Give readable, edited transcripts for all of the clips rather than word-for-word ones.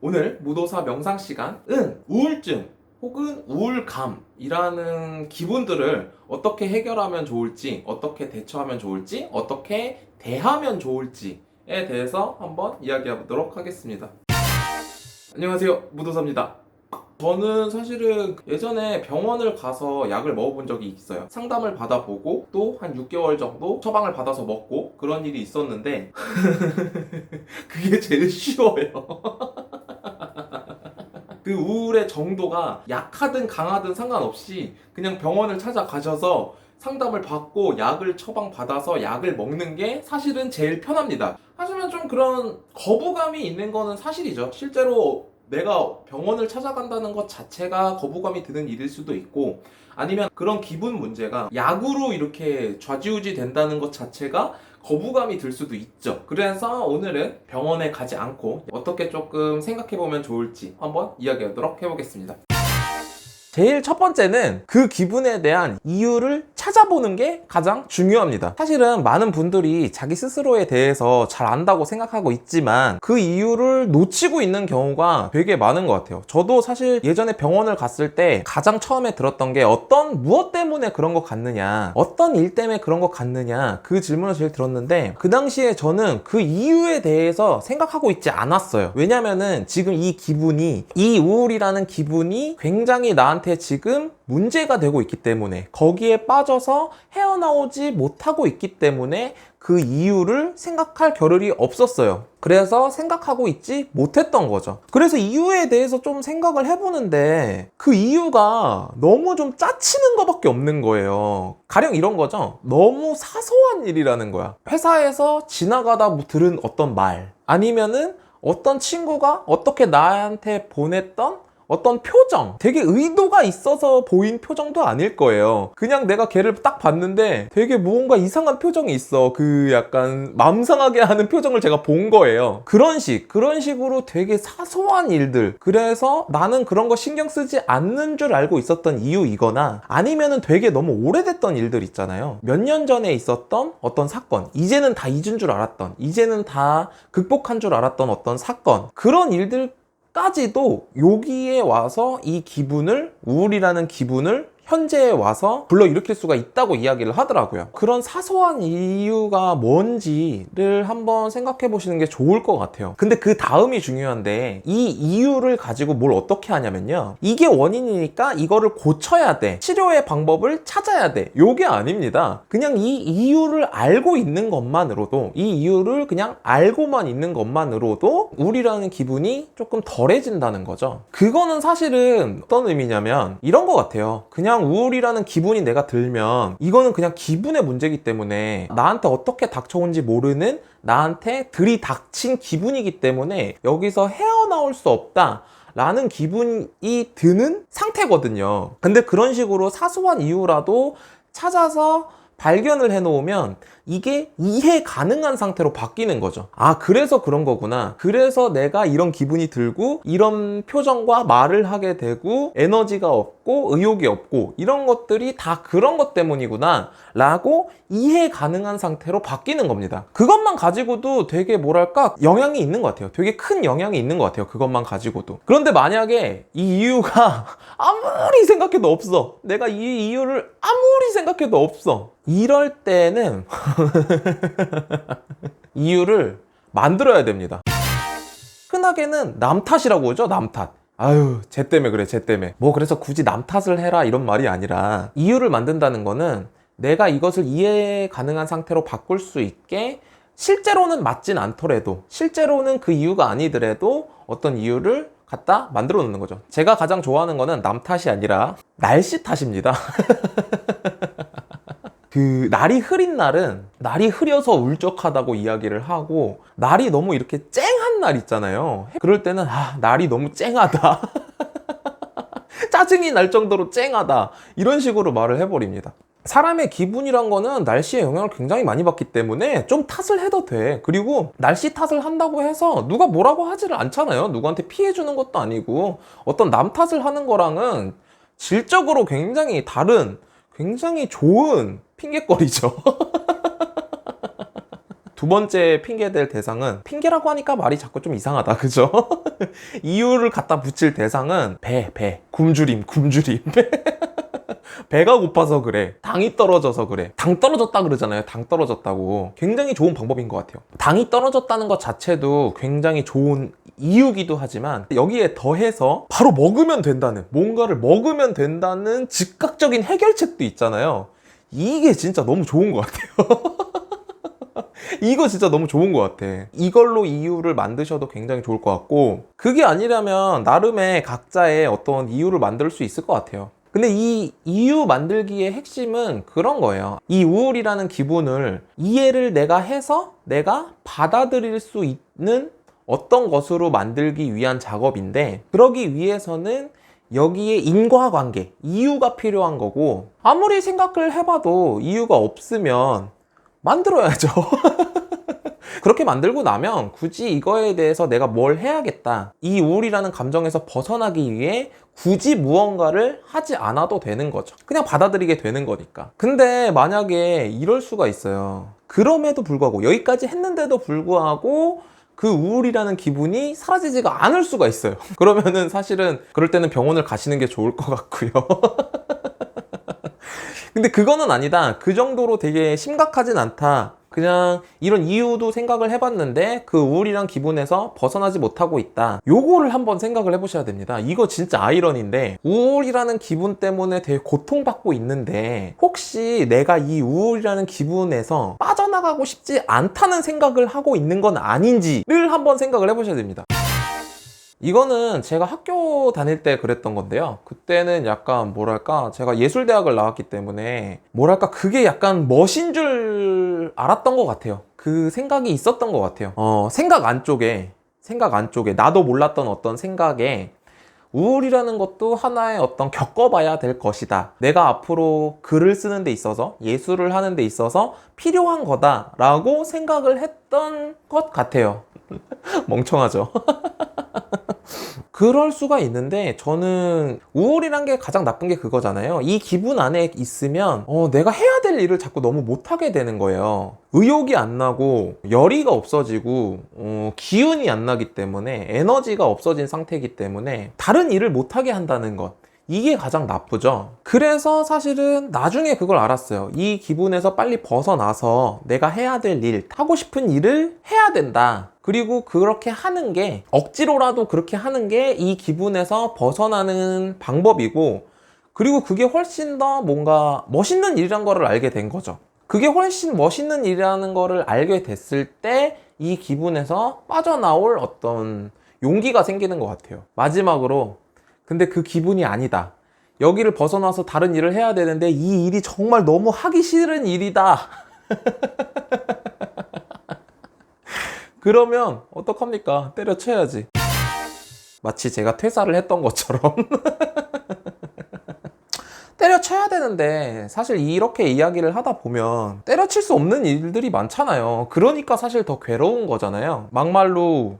오늘 무도사 명상 시간은 우울증 혹은 우울감이라는 기분들을 어떻게 해결하면 좋을지, 어떻게 대처하면 좋을지, 어떻게 대하면 좋을지에 대해서 한번 이야기해 보도록 하겠습니다. 안녕하세요, 무도사입니다. 저는 사실은 예전에 병원을 가서 약을 먹어본 적이 있어요. 상담을 받아보고 또 한 6개월 정도 처방을 받아서 먹고 그런 일이 있었는데 그게 제일 쉬워요. 그 우울의 정도가 약하든 강하든 상관없이 그냥 병원을 찾아가셔서 상담을 받고 약을 처방받아서 약을 먹는 게 사실은 제일 편합니다. 하지만 좀 그런 거부감이 있는 거는 사실이죠. 실제로 내가 병원을 찾아간다는 것 자체가 거부감이 드는 일일 수도 있고, 아니면 그런 기분 문제가 약으로 이렇게 좌지우지 된다는 것 자체가 거부감이 들 수도 있죠. 그래서 오늘은 병원에 가지 않고 어떻게 조금 생각해보면 좋을지 한번 이야기하도록 해보겠습니다. 제일 첫 번째는 그 기분에 대한 이유를 찾아보는 게 가장 중요합니다. 사실은 많은 분들이 자기 스스로에 대해서 잘 안다고 생각하고 있지만 그 이유를 놓치고 있는 경우가 되게 많은 것 같아요. 저도 사실 예전에 병원을 갔을 때 가장 처음에 들었던 게 무엇 때문에 그런 것 같느냐, 어떤 일 때문에 그런 것 같느냐, 그 질문을 제일 들었는데 그 당시에 저는 그 이유에 대해서 생각하고 있지 않았어요. 왜냐면은 지금 이 우울이라는 기분이 굉장히 나한테 지금 문제가 되고 있기 때문에, 거기에 빠져서 헤어나오지 못하고 있기 때문에 그 이유를 생각할 겨를이 없었어요. 그래서 생각하고 있지 못했던 거죠. 그래서 이유에 대해서 좀 생각을 해보는데 그 이유가 너무 좀 짜치는 것밖에 없는 거예요. 가령 이런 거죠. 너무 사소한 일이라는 거야. 회사에서 지나가다 들은 어떤 말, 아니면은 어떤 친구가 어떻게 나한테 보냈던 어떤 표정, 되게 의도가 있어서 보인 표정도 아닐 거예요. 그냥 내가 걔를 딱 봤는데 되게 뭔가 이상한 표정이 있어. 그 약간 맘 상하게 하는 표정을 제가 본 거예요. 그런 식으로 되게 사소한 일들. 그래서 나는 그런 거 신경 쓰지 않는 줄 알고 있었던 이유이거나, 아니면은 되게 너무 오래됐던 일들 있잖아요. 몇 년 전에 있었던 어떤 사건, 이제는 다 잊은 줄 알았던, 이제는 다 극복한 줄 알았던 어떤 사건, 그런 일들 까지도 여기에 와서 이 기분을, 우울이라는 기분을 현재에 와서 불러일으킬 수가 있다고 이야기를 하더라고요. 그런 사소한 이유가 뭔지를 한번 생각해 보시는 게 좋을 것 같아요. 근데 그 다음이 중요한데, 이 이유를 가지고 뭘 어떻게 하냐면요, 이게 원인이니까 이거를 고쳐야 돼, 치료의 방법을 찾아야 돼, 요게 아닙니다. 그냥 이 이유를 알고 있는 것만으로도, 이 이유를 그냥 알고만 있는 것만으로도 우울이라는 기분이 조금 덜해진다는 거죠. 그거는 사실은 어떤 의미냐면 이런 것 같아요. 그냥 우울이라는 기분이 내가 들면 이거는 그냥 기분의 문제이기 때문에, 나한테 어떻게 닥쳐온지 모르는, 나한테 들이닥친 기분이기 때문에 여기서 헤어나올 수 없다 라는 기분이 드는 상태거든요. 근데 그런 식으로 사소한 이유라도 찾아서 발견을 해놓으면 이게 이해 가능한 상태로 바뀌는 거죠. 아, 그래서 그런 거구나. 그래서 내가 이런 기분이 들고 이런 표정과 말을 하게 되고 에너지가 없고 의욕이 없고 이런 것들이 다 그런 것 때문이구나 라고 이해 가능한 상태로 바뀌는 겁니다. 그것만 가지고도 되게 뭐랄까 영향이 있는 것 같아요. 되게 큰 영향이 있는 것 같아요. 그것만 가지고도. 그런데 만약에 이 이유가 아무리 생각해도 없어, 내가 이 이유를 아무리 생각해도 없어, 이럴 때는 이유를 만들어야 됩니다. 흔하게는 남 탓이라고 하죠. 남 탓. 아유, 쟤 때문에 그래, 쟤 때문에. 뭐 그래서 굳이 남 탓을 해라 이런 말이 아니라, 이유를 만든다는 거는 내가 이것을 이해 가능한 상태로 바꿀 수 있게, 실제로는 맞진 않더라도, 실제로는 그 이유가 아니더라도 어떤 이유를 갖다 만들어 놓는 거죠. 제가 가장 좋아하는 거는 남 탓이 아니라 날씨 탓입니다. 그 날이 흐린 날은 날이 흐려서 울적하다고 이야기를 하고, 날이 너무 이렇게 쨍한 날 있잖아요. 그럴 때는 날이 너무 쨍하다. 짜증이 날 정도로 쨍하다. 이런 식으로 말을 해버립니다. 사람의 기분이란 거는 날씨의 영향을 굉장히 많이 받기 때문에 좀 탓을 해도 돼. 그리고 날씨 탓을 한다고 해서 누가 뭐라고 하지를 않잖아요. 누구한테 피해 주는 것도 아니고, 어떤 남 탓을 하는 거랑은 질적으로 굉장히 다른, 굉장히 좋은 핑계거리죠. 두 번째 핑계될 대상은, 핑계라고 하니까 말이 자꾸 좀 이상하다, 그죠? 이유를 갖다 붙일 대상은 굶주림. 배가 고파서 그래. 당이 떨어져서 그래. 당 떨어졌다 그러잖아요. 당 떨어졌다고. 굉장히 좋은 방법인 것 같아요. 당이 떨어졌다는 것 자체도 굉장히 좋은 이유기도 하지만, 여기에 더해서 바로 먹으면 된다는, 뭔가를 먹으면 된다는 즉각적인 해결책도 있잖아요. 이게 진짜 너무 좋은 것 같아요. 이거 진짜 너무 좋은 것 같아. 이걸로 이유를 만드셔도 굉장히 좋을 것 같고, 그게 아니라면 나름의 각자의 어떤 이유를 만들 수 있을 것 같아요. 근데 이 이유 만들기의 핵심은 그런 거예요. 이 우울이라는 기분을 이해를 내가 해서 내가 받아들일 수 있는 어떤 것으로 만들기 위한 작업인데, 그러기 위해서는 여기에 인과관계, 이유가 필요한 거고, 아무리 생각을 해봐도 이유가 없으면 만들어야죠. 그렇게 만들고 나면 굳이 이거에 대해서 내가 뭘 해야겠다, 이 우울이라는 감정에서 벗어나기 위해 굳이 무언가를 하지 않아도 되는 거죠. 그냥 받아들이게 되는 거니까. 근데 만약에 이럴 수가 있어요. 그럼에도 불구하고, 여기까지 했는데도 불구하고 그 우울이라는 기분이 사라지지가 않을 수가 있어요. 그러면은 사실은 그럴 때는 병원을 가시는 게 좋을 것 같고요. 근데 그거는 아니다, 그 정도로 되게 심각하진 않다, 그냥 이런 이유도 생각을 해봤는데 그 우울이란 기분에서 벗어나지 못하고 있다, 요거를 한번 생각을 해보셔야 됩니다. 이거 진짜 아이러니인데, 우울이라는 기분 때문에 되게 고통받고 있는데 혹시 내가 이 우울이라는 기분에서 빠져나가고 싶지 않다는 생각을 하고 있는 건 아닌지를 한번 생각을 해보셔야 됩니다. 이거는 제가 학교 다닐 때 그랬던 건데요. 그때는 약간 뭐랄까, 제가 예술대학을 나왔기 때문에 뭐랄까, 그게 약간 멋인 줄 알았던 것 같아요. 그 생각이 있었던 것 같아요. 생각 안쪽에 나도 몰랐던 어떤 생각에 우울이라는 것도 하나의 어떤 겪어봐야 될 것이다, 내가 앞으로 글을 쓰는 데 있어서, 예술을 하는 데 있어서 필요한 거다 라고 생각을 했던 것 같아요. 멍청하죠. 그럴 수가 있는데, 저는 우울이란 게 가장 나쁜 게 그거잖아요. 이 기분 안에 있으면 내가 해야 될 일을 자꾸 너무 못하게 되는 거예요. 의욕이 안 나고 열의가 없어지고 기운이 안 나기 때문에, 에너지가 없어진 상태이기 때문에 다른 일을 못하게 한다는 것, 이게 가장 나쁘죠. 그래서 사실은 나중에 그걸 알았어요. 이 기분에서 빨리 벗어나서 내가 해야 될 일, 하고 싶은 일을 해야 된다. 그리고 그렇게 하는 게, 억지로라도 그렇게 하는 게 이 기분에서 벗어나는 방법이고, 그리고 그게 훨씬 더 뭔가 멋있는 일이란 거를 알게 된 거죠. 그게 훨씬 멋있는 일이라는 거를 알게 됐을 때 이 기분에서 빠져나올 어떤 용기가 생기는 것 같아요. 마지막으로, 근데 그 기분이 아니다, 여기를 벗어나서 다른 일을 해야 되는데 이 일이 정말 너무 하기 싫은 일이다. 그러면 어떡합니까? 때려쳐야지. 마치 제가 퇴사를 했던 것처럼. 때려쳐야 되는데, 사실 이렇게 이야기를 하다 보면 때려칠 수 없는 일들이 많잖아요. 그러니까 사실 더 괴로운 거잖아요. 막말로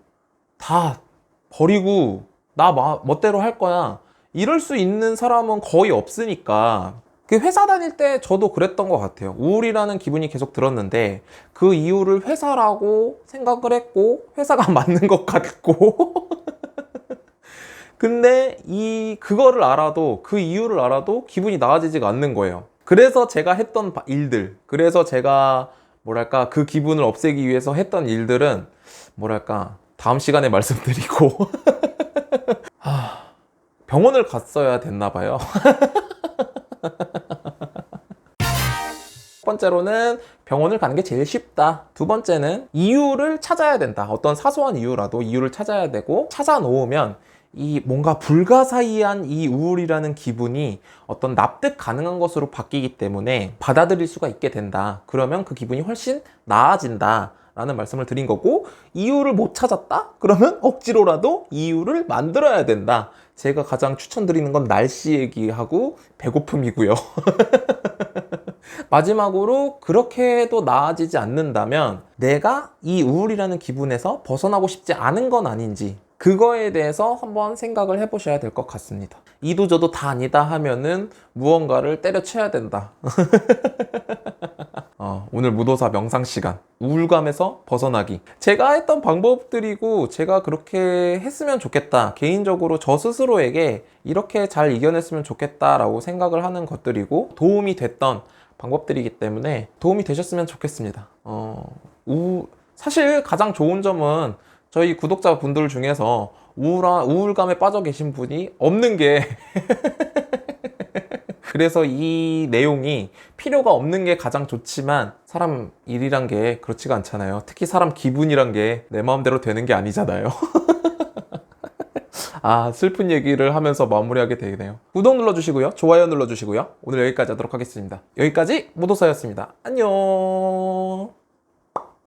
다 버리고 나 멋대로 할 거야, 이럴 수 있는 사람은 거의 없으니까. 그 회사 다닐 때 저도 그랬던 것 같아요. 우울이라는 기분이 계속 들었는데 그 이유를 회사라고 생각을 했고, 회사가 맞는 것 같고. 근데 그거를 알아도, 그 이유를 알아도 기분이 나아지지가 않는 거예요. 그래서 제가 했던 일들, 그래서 제가 뭐랄까, 그 기분을 없애기 위해서 했던 일들은 뭐랄까, 다음 시간에 말씀드리고. 병원을 갔어야 됐나 봐요. 첫 번째로는 병원을 가는 게 제일 쉽다. 두 번째는 이유를 찾아야 된다. 어떤 사소한 이유라도 이유를 찾아야 되고, 찾아 놓으면 이 뭔가 불가사의한 이 우울이라는 기분이 어떤 납득 가능한 것으로 바뀌기 때문에 받아들일 수가 있게 된다. 그러면 그 기분이 훨씬 나아진다 라는 말씀을 드린 거고, 이유를 못 찾았다? 그러면 억지로라도 이유를 만들어야 된다. 제가 가장 추천드리는 건 날씨 얘기하고 배고픔이고요. 마지막으로, 그렇게 해도 나아지지 않는다면 내가 이 우울이라는 기분에서 벗어나고 싶지 않은 건 아닌지, 그거에 대해서 한번 생각을 해보셔야 될 것 같습니다. 이도 저도 다 아니다 하면은 무언가를 때려쳐야 된다. 오늘 무도사 명상 시간, 우울감에서 벗어나기. 제가 했던 방법들이고 제가 그렇게 했으면 좋겠다, 개인적으로 저 스스로에게 이렇게 잘 이겨냈으면 좋겠다라고 생각을 하는 것들이고 도움이 됐던 방법들이기 때문에 도움이 되셨으면 좋겠습니다. 사실 가장 좋은 점은 저희 구독자분들 중에서 우울감에 빠져 계신 분이 없는 게 그래서 이 내용이 필요가 없는 게 가장 좋지만 사람 일이란 게 그렇지가 않잖아요. 특히 사람 기분이란 게 내 마음대로 되는 게 아니잖아요. 아, 슬픈 얘기를 하면서 마무리하게 되네요. 구독 눌러주시고요. 좋아요 눌러주시고요. 오늘 여기까지 하도록 하겠습니다. 여기까지 무도사였습니다. 안녕.